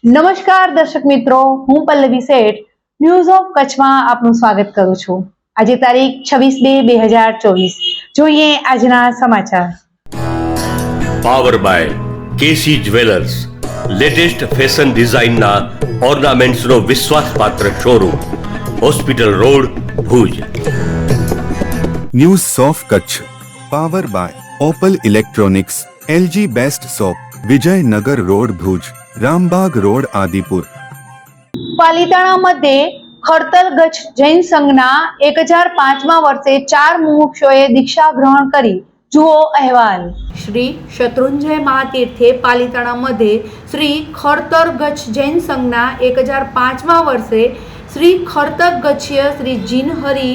નમસ્કાર દર્શક મિત્રો, હું પલ્લવી શેઠ ન્યૂઝ ઓફ કચ્છમાં આપનું સ્વાગત કરું છું। આજે તારીખ 26/2/2024। જોઈએ આજના સમાચાર। Power by KC jewellers, latest fashion ડિઝાઇનના ઓર્નામેન્ટ્સનો વિશ્વાસપાત્ર showroom, hospital road, Bhuj. News of Kutch power by Opal electronics, LG best shop, Vijaynagar road, Bhuj, Rambag road, Adipur. Palitana મધ્યે ખડતલ ગચ્છ જૈન સંઘના 1005મા વર્ષે 4 મુમુક્ષોએ દીક્ષા ગ્રહણ કરી। જુઓ અહેવાલ। શ્રી શત્રુંજય મહાતીર્થે પાલિતાણા મધ્યે શ્રી ખડતર ગચ્છ જૈન સંઘના 1005મા વર્ષે શ્રી ખડતર ગચ્છીય શ્રી જીનહરી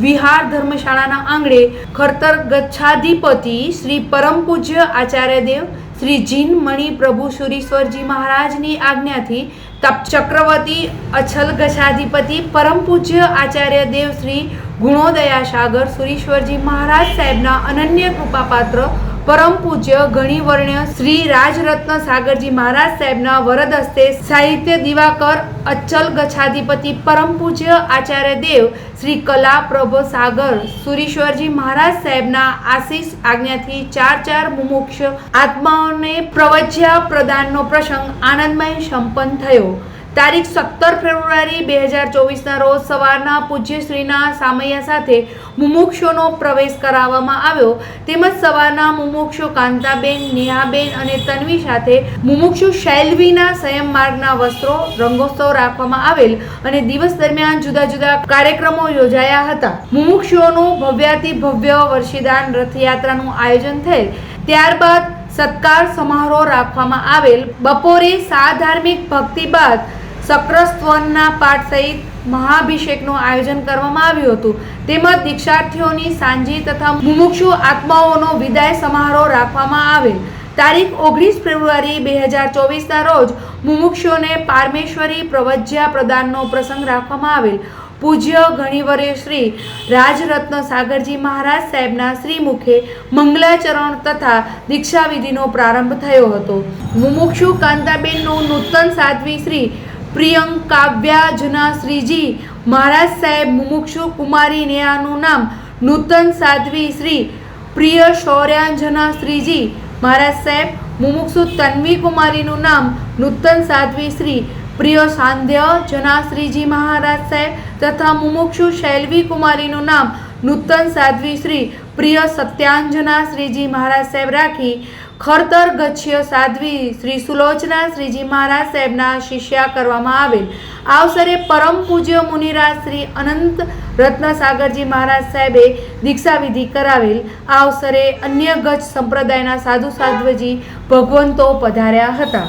વિહાર ધર્મશાળાના આંગણે ખડતર ગચ્છાધિપતિ શ્રી પરમ પૂજ્ય આચાર્યદેવ શ્રી જીન મણિ પ્રભુ સુરીશ્વરજી મહારાજની આજ્ઞાથી તપ ચક્રવર્તી અછલ ગચ્છાધિપતિ પરમ પૂજ્ય આચાર્ય દેવ શ્રી ગુણોદયા સાગર સુરીશ્વરજી મહારાજ સાહેબના અનન્ય કૃપાપાત્ર પરમ પૂજ્ય ગણિવર્ણ્ય શ્રી રાજરત્ન સાગરજી મહારાજ સાહેબના વરદ હસ્તે સાહિત્ય દિવાકર અચલ ગચ્છાધિપતિ પરમ પૂજ્ય આચાર્ય દેવ શ્રી કલા પ્રભ સાગર સુરીશ્વરજી મહારાજ સાહેબના આશીષ આજ્ઞાથી 4 મુમુક્ષ આત્માઓને પ્રવજ્યા પ્રદાનનો પ્રસંગ આનંદમય સંપન્ન થયો। તારીખ 17 ફેબ્રુઆરી 2024ના રોજ સવારના પૂજ્યશ્રીના સામૈયા સાથે મુમુક્ષોનો પ્રવેશ કરાવવામાં આવ્યો। તેમજ સવારના મુમુક્ષો કાંતાબેન, નેહાબેન અને તન્વી સાથે મુમુક્ષુ શૈલવીના સંયમ માર્ગના વસ્ત્રો રંગોત્સવ રાખવામાં આવેલ અને દિવસ દરમિયાન જુદા જુદા કાર્યક્રમો યોજાયા હતા। મુમુક્ષુઓનું ભવ્યાતિ ભવ્ય વર્ષીદાન રથયાત્રાનું આયોજન થયેલ। ત્યારબાદ સત્કાર સમારોહ રાખવામાં આવેલ। બપોરે સાધાર્મિક ભક્તિ બાદ સક્રસ્તવનના પાઠ સહિત મહાભિષેકનું આયોજન કરવામાં આવ્યું હતું। તેમજ દીક્ષાર્થીઓની સાંજી તથા મુમુક્ષુ આત્માઓનો વિદાય સમારોહ રાખવામાં આવેલ। તારીખ 19 ફેબ્રુઆરી 2024ના રોજ મુમુક્ષુઓને પારમેશ્વરી પ્રવજ્યા પ્રદાનનો પ્રસંગ રાખવામાં આવેલ। પૂજ્ય ઘણીવર્ય શ્રી રાજરત્ન સાગરજી મહારાજ સાહેબના શ્રીમુખે મંગલાચરણ તથા દીક્ષાવિધિનો પ્રારંભ થયો હતો। મુમુક્ષુ કાંતાબેનનું નૂતન સાધ્વી શ્રી પ્રિયંકાવ્યાજના શ્રીજી મહારાજ સાહેબ, મુમુક્ષુ કુમારી નેહાનું નામ નૂતન સાધ્વી શ્રી પ્રિય શૌર્યાંજના શ્રીજી મહારાજ સાહેબ, મુમુક્ષુ તન્વી કુમારીનું નામ નૂતન સાધ્વી શ્રી પ્રિય સાંધ્ય જના શ્રીજી મહારાજ સાહેબ તથા મુમુક્ષુ શૈલવી કુમારીનું નામ નૂતન સાધ્વી શ્રી પ્રિય સત્યાંજના શ્રીજી મહારાજ સાહેબ રાખી ખડતર ગચ્છીય સાધ્વી શ્રી સુલોચના શ્રીજી મહારાજ સાહેબના શિષ્યા કરવામાં આવેલ। આ અવસરે પરમ પૂજ્ય મુનિરાજ શ્રી અનંત રત્ન સાગરજી મહારાજ સાહેબે દીક્ષાવિધિ કરાવેલ। આ અવસરે અન્ય ગચ્છ સંપ્રદાયના સાધુ સાધ્વજી ભગવંતો પધાર્યા હતા।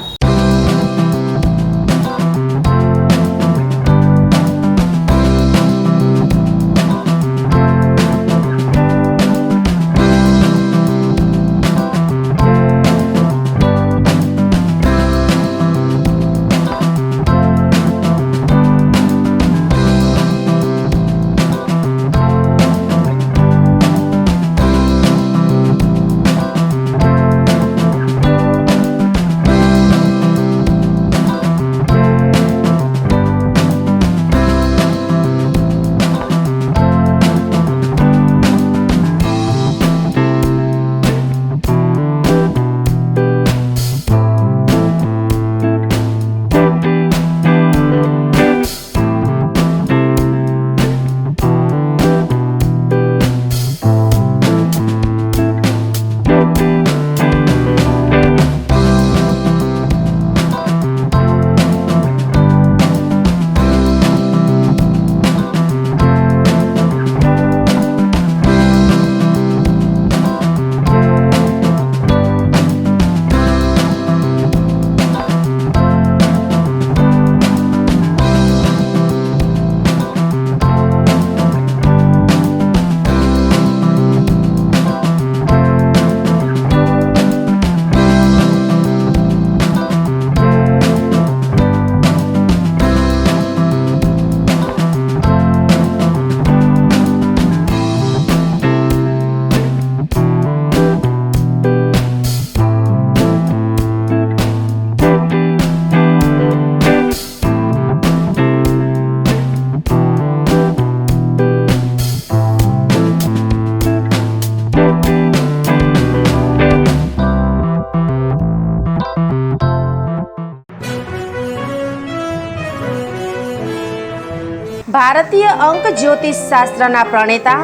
ભારતીય અંક જ્યોતિષ શાસ્ત્રના પ્રણેતા,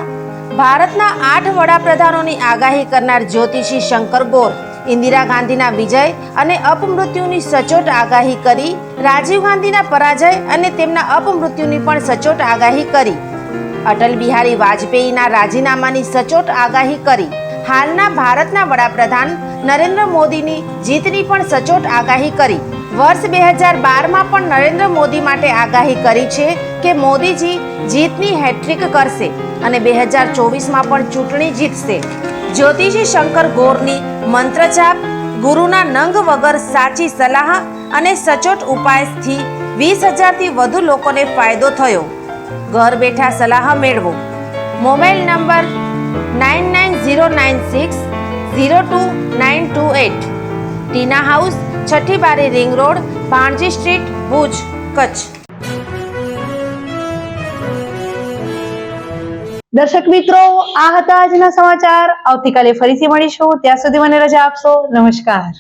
ભારતના 8 વડાપ્રધાનોની આગાહી કરનાર જ્યોતિષી શંકર ગોર ઇન્દિરા ગાંધીના વિજય અને અપમૃત્યુની સચોટ આગાહી કરી, રાજીવ ગાંધીના પરાજય અને તેમના અપમૃત્યુની પણ સચોટ આગાહી કરી, અટલ બિહારી વાજપેયીના રાજીનામાની સચોટ આગાહી કરી, હાલના ભારતના વડાપ્રધાન નરેન્દ્ર મોદીની જીતની પણ સચોટ આગાહી કરી. વર્ષ 2012માં પણ નરેન્દ્ર મોદી માટે આગાહી કરી છે કે મોદીજી જીતની હેટ્રિક કરશે અને 2024માં પણ ચૂંટણી જીતશે. જ્યોતિષી શંકર ગોરની મંત્રજાપ, ગુરુના નંગ વગર સાચી સલાહ અને સચોટ ઉપાયથી 20,000થી વધુ લોકોને ફાયદો થયો. ઘર બેઠા સલાહ મેળવો. Mobile number 9909602928. ટીના હાઉસ, છઠ્ઠી બારી ring road, Bhanji street, Bhuj, Kutch. દર્શક મિત્રો, આ હતા આજના સમાચાર. આવતીકાલે ફરીથી મળીશું. ત્યાં સુધી મને રજા આપશો. નમસ્કાર.